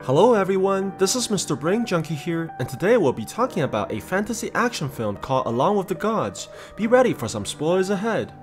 Hello everyone, this is Mr. Brain Junkie here, and today we'll be talking about a fantasy action film called Along with the Gods. Be ready for some spoilers ahead.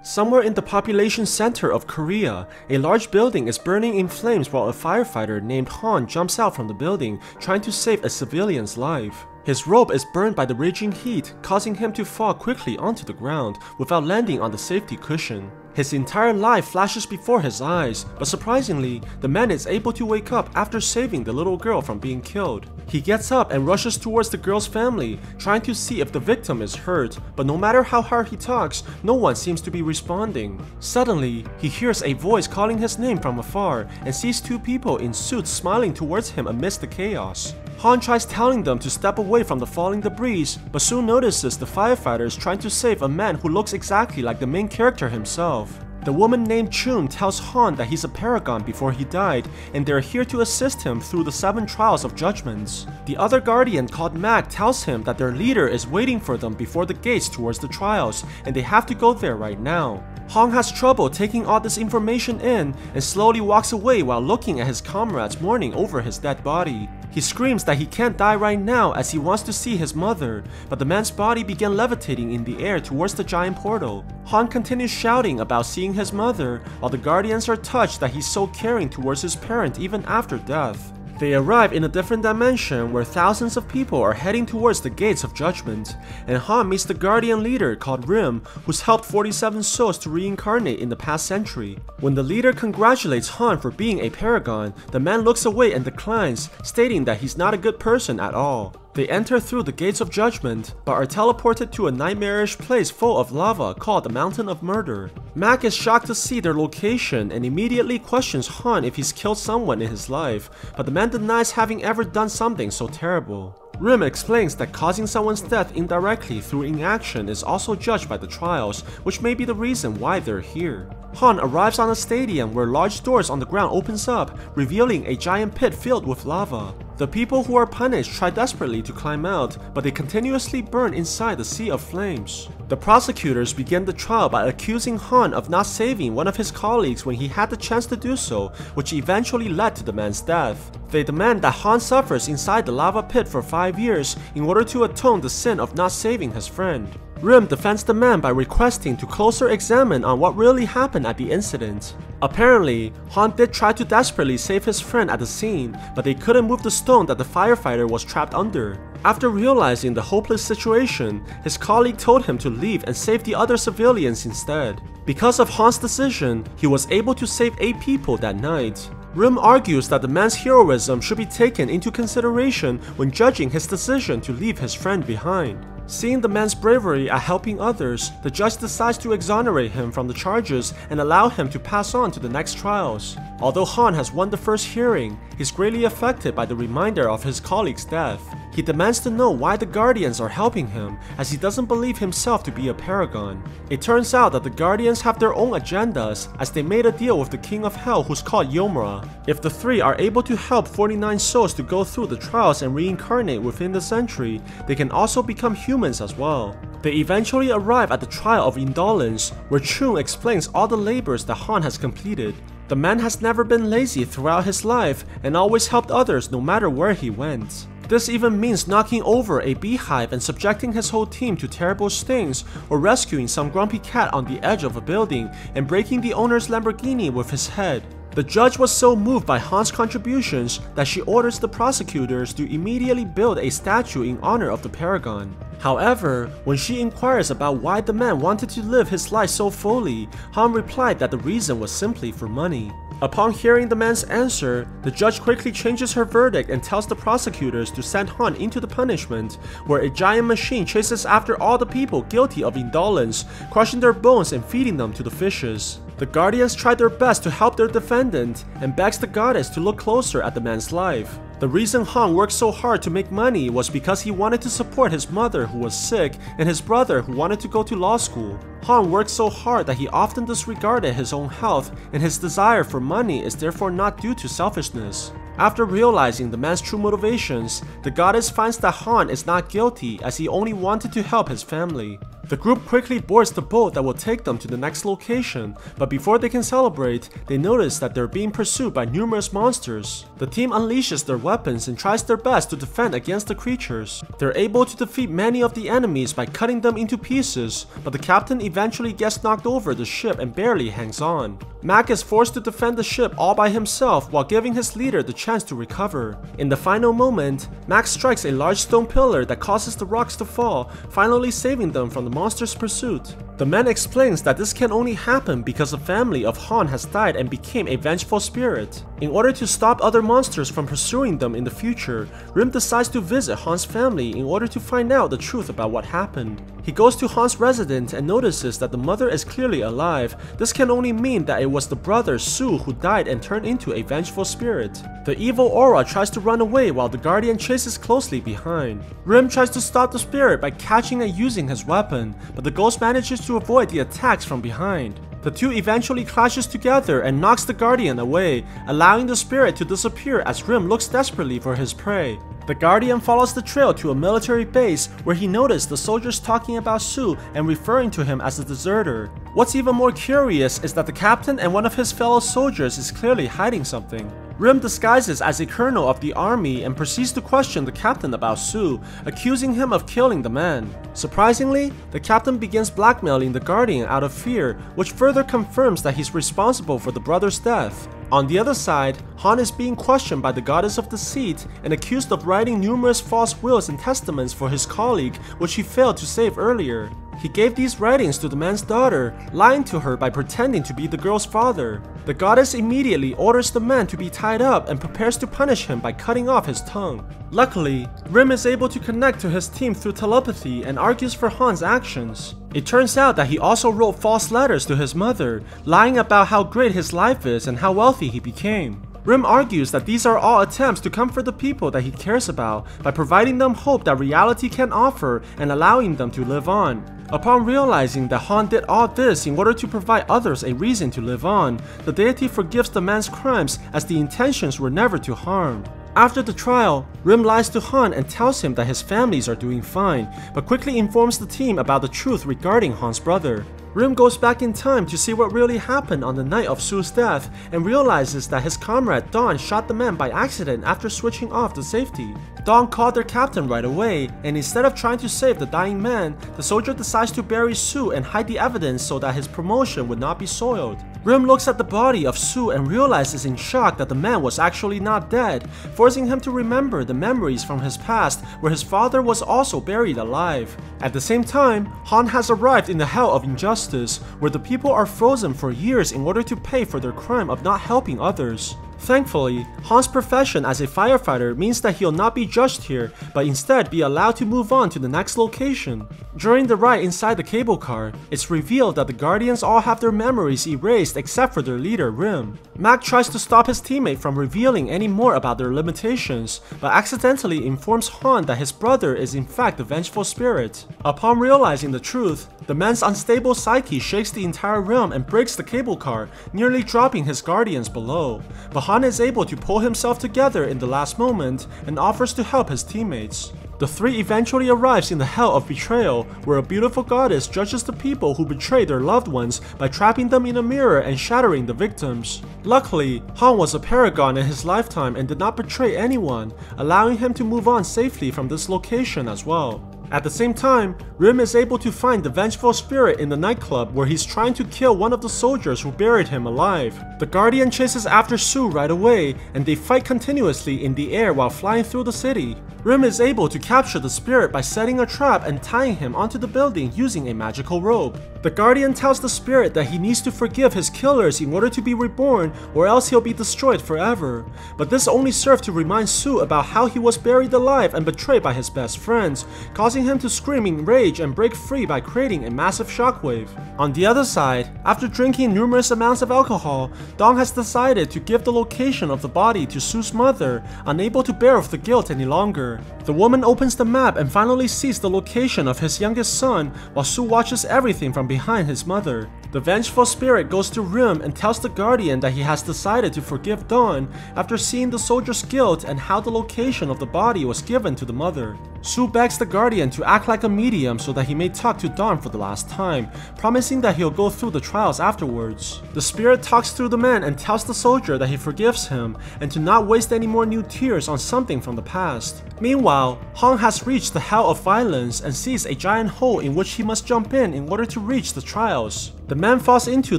Somewhere in the population center of Korea, a large building is burning in flames while a firefighter named Han jumps out from the building trying to save a civilian's life. His robe is burned by the raging heat, causing him to fall quickly onto the ground without landing on the safety cushion. His entire life flashes before his eyes, but surprisingly, the man is able to wake up after saving the little girl from being killed. He gets up and rushes towards the girl's family, trying to see if the victim is hurt, but no matter how hard he talks, no one seems to be responding. Suddenly, he hears a voice calling his name from afar and sees two people in suits smiling towards him amidst the chaos. Han tries telling them to step away from the falling debris, but soon notices the firefighters trying to save a man who looks exactly like the main character himself. The woman named Chun tells Han that he's a paragon before he died, and they're here to assist him through the 7 trials of judgments. The other guardian called Mac tells him that their leader is waiting for them before the gates towards the trials, and they have to go there right now. Han has trouble taking all this information in and slowly walks away while looking at his comrades mourning over his dead body. He screams that he can't die right now as he wants to see his mother, but the man's body began levitating in the air towards the giant portal. Han continues shouting about seeing his mother, while the guardians are touched that he's so caring towards his parent even after death. They arrive in a different dimension where thousands of people are heading towards the gates of judgment, and Han meets the guardian leader called Rim, who's helped 47 souls to reincarnate in the past century. When the leader congratulates Han for being a paragon, the man looks away and declines, stating that he's not a good person at all. They enter through the gates of judgment, but are teleported to a nightmarish place full of lava called the Mountain of Murder. Mac is shocked to see their location and immediately questions Han if he's killed someone in his life, but the man denies having ever done something so terrible. Rim explains that causing someone's death indirectly through inaction is also judged by the trials, which may be the reason why they're here. Han arrives on a stadium where large doors on the ground opens up, revealing a giant pit filled with lava. The people who are punished try desperately to climb out, but they continuously burn inside the sea of flames. The prosecutors begin the trial by accusing Han of not saving one of his colleagues when he had the chance to do so, which eventually led to the man's death. They demand that Han suffers inside the lava pit for 5 years in order to atone the sin of not saving his friend. Rim defends the man by requesting to closer examine on what really happened at the incident. Apparently, Han did try to desperately save his friend at the scene, but they couldn't move the stone that the firefighter was trapped under. After realizing the hopeless situation, his colleague told him to leave and save the other civilians instead. Because of Han's decision, he was able to save 8 people that night. Rim argues that the man's heroism should be taken into consideration when judging his decision to leave his friend behind. Seeing the man's bravery at helping others, the judge decides to exonerate him from the charges and allow him to pass on to the next trials. Although Han has won the first hearing, he's greatly affected by the reminder of his colleague's death. He demands to know why the Guardians are helping him, as he doesn't believe himself to be a paragon. It turns out that the Guardians have their own agendas, as they made a deal with the King of Hell who's called Yomra. If the 3 are able to help 49 souls to go through the trials and reincarnate within the century, they can also become humans as well. They eventually arrive at the trial of indolence, where Chun explains all the labors that Han has completed. The man has never been lazy throughout his life and always helped others no matter where he went. This even means knocking over a beehive and subjecting his whole team to terrible stings, or rescuing some grumpy cat on the edge of a building and breaking the owner's Lamborghini with his head. The judge was so moved by Han's contributions that she orders the prosecutors to immediately build a statue in honor of the paragon. However, when she inquires about why the man wanted to live his life so fully, Han replied that the reason was simply for money. Upon hearing the man's answer, the judge quickly changes her verdict and tells the prosecutors to send Han into the punishment, where a giant machine chases after all the people guilty of indolence, crushing their bones and feeding them to the fishes. The Guardians try their best to help their defendant and begs the goddess to look closer at the man's life. The reason Han worked so hard to make money was because he wanted to support his mother who was sick and his brother who wanted to go to law school. Han worked so hard that he often disregarded his own health, and his desire for money is therefore not due to selfishness. After realizing the man's true motivations, the goddess finds that Han is not guilty as he only wanted to help his family. The group quickly boards the boat that will take them to the next location, but before they can celebrate, they notice that they're being pursued by numerous monsters. The team unleashes their weapons and tries their best to defend against the creatures. They're able to defeat many of the enemies by cutting them into pieces, but the captain eventually gets knocked over the ship and barely hangs on. Mac is forced to defend the ship all by himself while giving his leader the chance to recover. In the final moment, Mac strikes a large stone pillar that causes the rocks to fall, finally saving them from the monster's pursuit. The man explains that this can only happen because the family of Han has died and became a vengeful spirit. In order to stop other monsters from pursuing them in the future, Rim decides to visit Han's family in order to find out the truth about what happened. He goes to Han's residence and notices that the mother is clearly alive. This can only mean that it was the brother Su who died and turned into a vengeful spirit. The evil aura tries to run away while the guardian chases closely behind. Rim tries to stop the spirit by catching and using his weapon, but the ghost manages to avoid the attacks from behind. The two eventually clashes together and knocks the guardian away, allowing the spirit to disappear as Rim looks desperately for his prey. The guardian follows the trail to a military base where he noticed the soldiers talking about Su and referring to him as a deserter. What's even more curious is that the captain and one of his fellow soldiers is clearly hiding something. Rim disguises as a colonel of the army and proceeds to question the captain about Su, accusing him of killing the man. Surprisingly, the captain begins blackmailing the guardian out of fear, which further confirms that he's responsible for the brother's death. On the other side, Han is being questioned by the goddess of deceit and accused of writing numerous false wills and testaments for his colleague, which he failed to save earlier. He gave these writings to the man's daughter, lying to her by pretending to be the girl's father. The goddess immediately orders the man to be tied up and prepares to punish him by cutting off his tongue. Luckily, Rim is able to connect to his team through telepathy and argues for Han's actions. It turns out that he also wrote false letters to his mother, lying about how great his life is and how wealthy he became. Rim argues that these are all attempts to comfort the people that he cares about by providing them hope that reality can offer and allowing them to live on. Upon realizing that Han did all this in order to provide others a reason to live on, the deity forgives the man's crimes as the intentions were never to harm. After the trial, Rim lies to Han and tells him that his families are doing fine, but quickly informs the team about the truth regarding Han's brother. Rim goes back in time to see what really happened on the night of Su's death and realizes that his comrade Dawn shot the man by accident after switching off the safety. Dawn called their captain right away, and instead of trying to save the dying man, the soldier decides to bury Su and hide the evidence so that his promotion would not be soiled. Rim looks at the body of Su and realizes in shock that the man was actually not dead, forcing him to remember the memories from his past where his father was also buried alive. At the same time, Han has arrived in the Hell of Injustice, where the people are frozen for years in order to pay for their crime of not helping others. Thankfully, Han's profession as a firefighter means that he'll not be judged here, but instead be allowed to move on to the next location. During the ride inside the cable car, it's revealed that the Guardians all have their memories erased except for their leader, Rim. Mac tries to stop his teammate from revealing any more about their limitations, but accidentally informs Han that his brother is in fact the vengeful spirit. Upon realizing the truth, the man's unstable psyche shakes the entire realm and breaks the cable car, nearly dropping his guardians below. But Han is able to pull himself together in the last moment and offers to help his teammates. The three eventually arrives in the Hell of Betrayal, where a beautiful goddess judges the people who betray their loved ones by trapping them in a mirror and shattering the victims. Luckily, Han was a paragon in his lifetime and did not betray anyone, allowing him to move on safely from this location as well. At the same time, Rim is able to find the vengeful spirit in the nightclub where he's trying to kill one of the soldiers who buried him alive. The Guardian chases after Su right away, and they fight continuously in the air while flying through the city. Rim is able to capture the spirit by setting a trap and tying him onto the building using a magical rope. The Guardian tells the spirit that he needs to forgive his killers in order to be reborn, or else he'll be destroyed forever. But this only served to remind Su about how he was buried alive and betrayed by his best friends, causing him to scream in rage and break free by creating a massive shockwave. On the other side, after drinking numerous amounts of alcohol, Dong has decided to give the location of the body to Su's mother, unable to bear with the guilt any longer. The woman opens the map and finally sees the location of his youngest son, while Su watches everything from behind his mother. The vengeful spirit goes to Rim and tells the Guardian that he has decided to forgive Dawn after seeing the soldier's guilt and how the location of the body was given to the mother. Sue begs the Guardian to act like a medium so that he may talk to Dawn for the last time, promising that he'll go through the trials afterwards. The spirit talks through the man and tells the soldier that he forgives him and to not waste any more new tears on something from the past. Meanwhile, Han has reached the hell of violence and sees a giant hole in which he must jump in order to reach the trials. The man falls into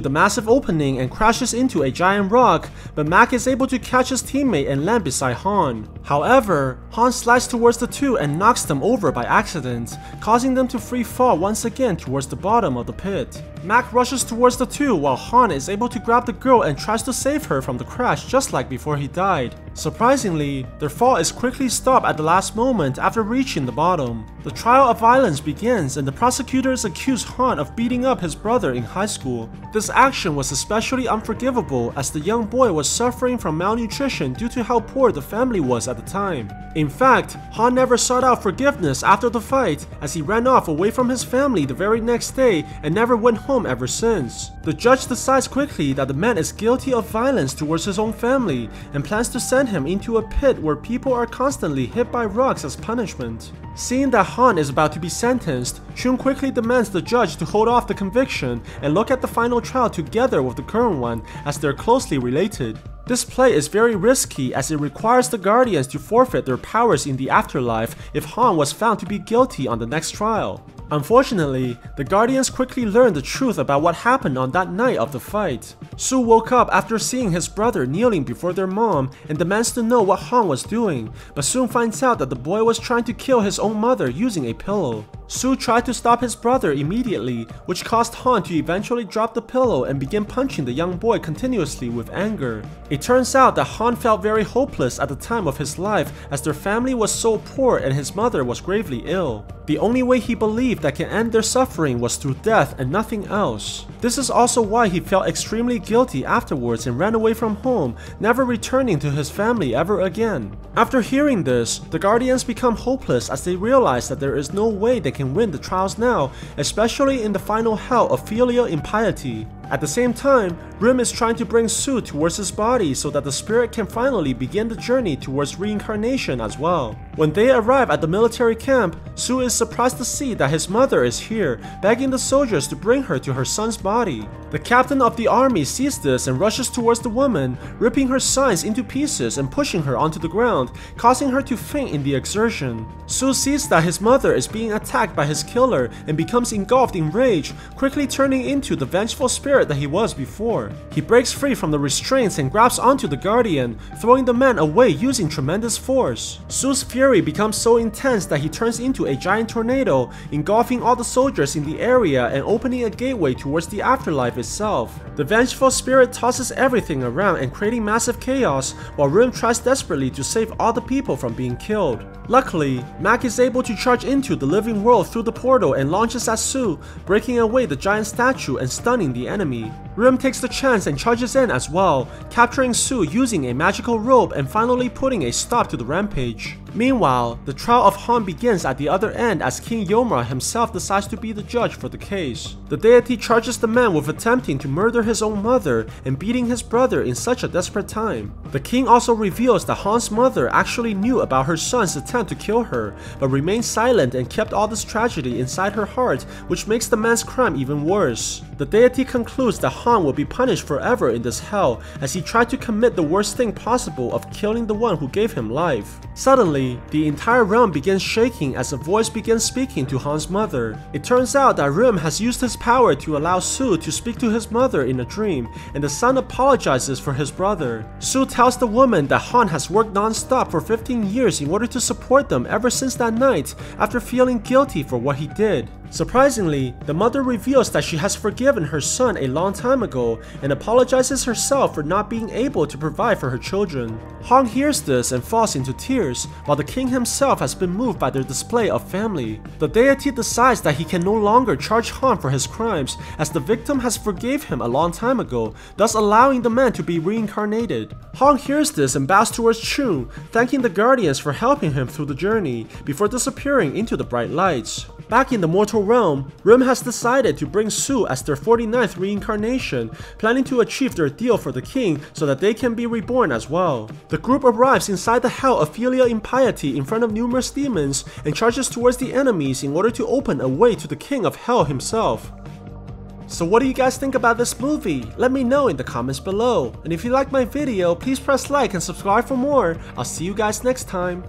the massive opening and crashes into a giant rock, but Mac is able to catch his teammate and land beside Han. However, Han slides towards the two and knocks them over by accident, causing them to free fall once again towards the bottom of the pit. Mac rushes towards the two while Han is able to grab the girl and tries to save her from the crash just like before he died. Surprisingly, their fall is quickly stopped at the last moment after reaching the bottom. The trial of violence begins and the prosecutors accuse Han of beating up his brother in high school. This action was especially unforgivable as the young boy was suffering from malnutrition due to how poor the family was at the time. In fact, Han never sought out forgiveness after the fight as he ran off away from his family the very next day and never went home ever since. The judge decides quickly that the man is guilty of violence towards his own family and plans to send him into a pit where people are constantly hit by rocks as punishment. Seeing that Han is about to be sentenced, Chun quickly demands the judge to hold off the conviction and look at the final trial together with the current one as they're closely related. This play is very risky as it requires the Guardians to forfeit their powers in the afterlife if Han was found to be guilty on the next trial. Unfortunately, the Guardians quickly learn the truth about what happened on that night of the fight. Sue woke up after seeing his brother kneeling before their mom and demands to know what Han was doing, but soon finds out that the boy was trying to kill his own mother using a pillow. Sue tried to stop his brother immediately, which caused Han to eventually drop the pillow and begin punching the young boy continuously with anger. It turns out that Han felt very hopeless at the time of his life as their family was so poor and his mother was gravely ill. The only way he believed that can end their suffering was through death and nothing else. This is also why he felt extremely guilty afterwards and ran away from home, never returning to his family ever again. After hearing this, the Guardians become hopeless as they realize that there is no way they can win the trials now, especially in the final hell of filial impiety. At the same time, Rim is trying to bring Sue towards his body so that the spirit can finally begin the journey towards reincarnation as well. When they arrive at the military camp, Sue is surprised to see that his mother is here, begging the soldiers to bring her to her son's body. The captain of the army sees this and rushes towards the woman, ripping her signs into pieces and pushing her onto the ground, causing her to faint in the exertion. Sue sees that his mother is being attacked by his killer and becomes engulfed in rage, quickly turning into the vengeful spirit that he was before. He breaks free from the restraints and grabs onto the Guardian, throwing the man away using tremendous force. Sue's fury becomes so intense that he turns into a giant tornado, engulfing all the soldiers in the area and opening a gateway towards the afterlife itself. The vengeful spirit tosses everything around and creating massive chaos, while Rim tries desperately to save all the people from being killed. Luckily, Mac is able to charge into the living world through the portal and launches at Sue, breaking away the giant statue and stunning the enemy. Rim takes the chance and charges in as well, capturing Sue using a magical rope and finally putting a stop to the rampage. Meanwhile, the trial of Han begins at the other end as King Yomra himself decides to be the judge for the case. The deity charges the man with attempting to murder his own mother and beating his brother in such a desperate time. The king also reveals that Han's mother actually knew about her son's attempt to kill her, but remained silent and kept all this tragedy inside her heart, which makes the man's crime even worse. The deity concludes that Han will be punished forever in this hell as he tried to commit the worst thing possible of killing the one who gave him life. Suddenly, the entire realm begins shaking as a voice begins speaking to Han's mother. It turns out that Rim has used his power to allow Sue to speak to his mother in a dream, and the son apologizes for his brother. Sue tells the woman that Han has worked non-stop for 15 years in order to support them ever since that night after feeling guilty for what he did. Surprisingly, the mother reveals that she has forgiven her son a long time ago and apologizes herself for not being able to provide for her children. Han hears this and falls into tears, while the king himself has been moved by their display of family. The deity decides that he can no longer charge Han for his crimes as the victim has forgave him a long time ago, thus allowing the man to be reincarnated. Han hears this and bows towards Chun, thanking the Guardians for helping him through the journey, before disappearing into the bright lights. Back in the mortal realm, Rim has decided to bring Sue as their 49th reincarnation, planning to achieve their deal for the king so that they can be reborn as well. The group arrives inside the hell of filial impiety in front of numerous demons and charges towards the enemies in order to open a way to the king of hell himself. So what do you guys think about this movie? Let me know in the comments below. And if you like my video, please press like and subscribe for more. I'll see you guys next time.